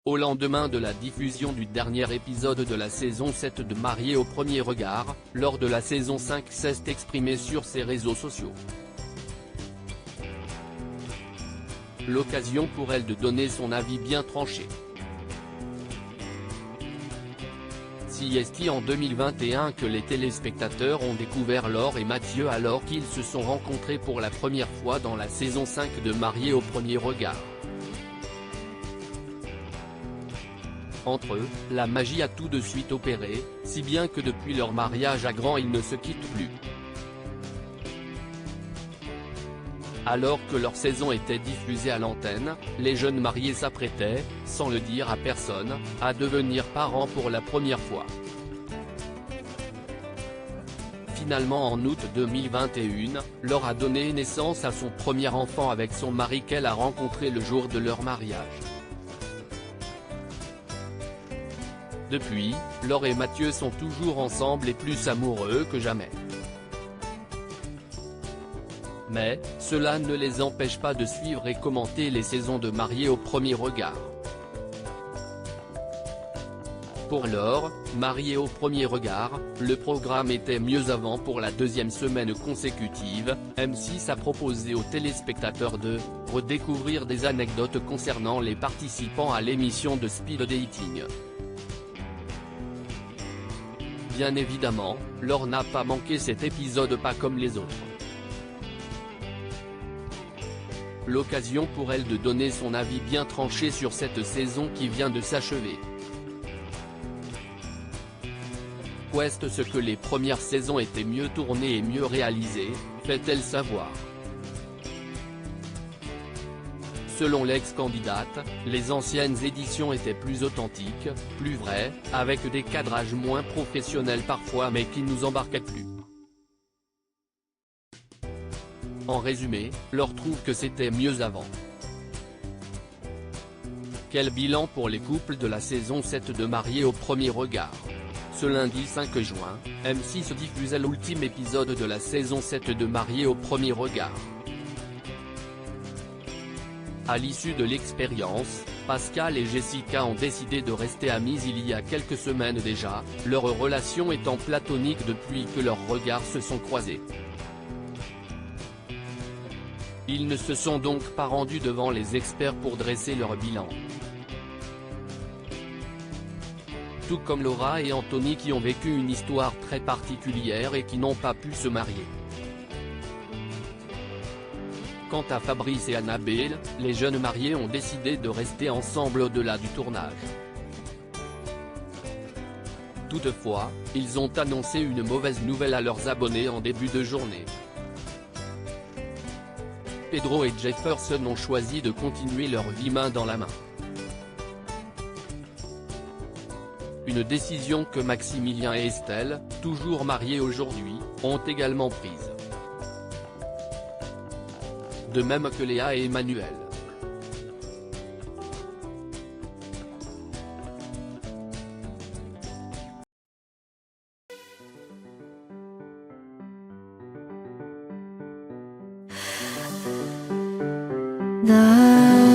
Au lendemain de la diffusion du dernier épisode de la saison 7 de Mariés au premier regard, lors de la saison 5 s'est exprimé sur ses réseaux sociaux. L'occasion pour elle de donner son avis bien tranché. Si est en 2021 que les téléspectateurs ont découvert Laure et Mathieu alors qu'ils se sont rencontrés pour la première fois dans la saison 5 de Mariés au premier regard. Entre eux, la magie a tout de suite opéré, si bien que depuis leur mariage à Grand ils ne se quittent plus. Alors que leur saison était diffusée à l'antenne, les jeunes mariés s'apprêtaient, sans le dire à personne, à devenir parents pour la première fois. Finalement en août 2021, Laure a donné naissance à son premier enfant avec son mari qu'elle a rencontré le jour de leur mariage. Depuis, Laure et Mathieu sont toujours ensemble et plus amoureux que jamais. Mais, cela ne les empêche pas de suivre et commenter les saisons de Mariés au premier regard. Pour Laure, Mariés au premier regard, le programme était mieux avant. Pour la deuxième semaine consécutive, M6 a proposé aux téléspectateurs de redécouvrir des anecdotes concernant les participants à l'émission de speed dating. Bien évidemment, Laure n'a pas manqué cet épisode, pas comme les autres. L'occasion pour elle de donner son avis bien tranché sur cette saison qui vient de s'achever. Ouest ce que les premières saisons étaient mieux tournées et mieux réalisées, fait-elle savoir. Selon l'ex-candidate, les anciennes éditions étaient plus authentiques, plus vraies, avec des cadrages moins professionnels parfois mais qui nous embarquaient plus. En résumé, Laure trouve que c'était mieux avant. Quel bilan pour les couples de la saison 7 de Mariés au premier regard? Ce lundi 5 juin, M6 diffusait l'ultime épisode de la saison 7 de Mariés au premier regard. À l'issue de l'expérience, Pascal et Jessica ont décidé de rester amis il y a quelques semaines déjà, leur relation étant platonique depuis que leurs regards se sont croisés. Ils ne se sont donc pas rendus devant les experts pour dresser leur bilan. Tout comme Laura et Anthony qui ont vécu une histoire très particulière et qui n'ont pas pu se marier. Quant à Fabrice et Annabelle, les jeunes mariés ont décidé de rester ensemble au-delà du tournage. Toutefois, ils ont annoncé une mauvaise nouvelle à leurs abonnés en début de journée. Pedro et Jefferson ont choisi de continuer leur vie main dans la main. Une décision que Maximilien et Estelle, toujours mariés aujourd'hui, ont également prise. De même que Léa et Emmanuel. 나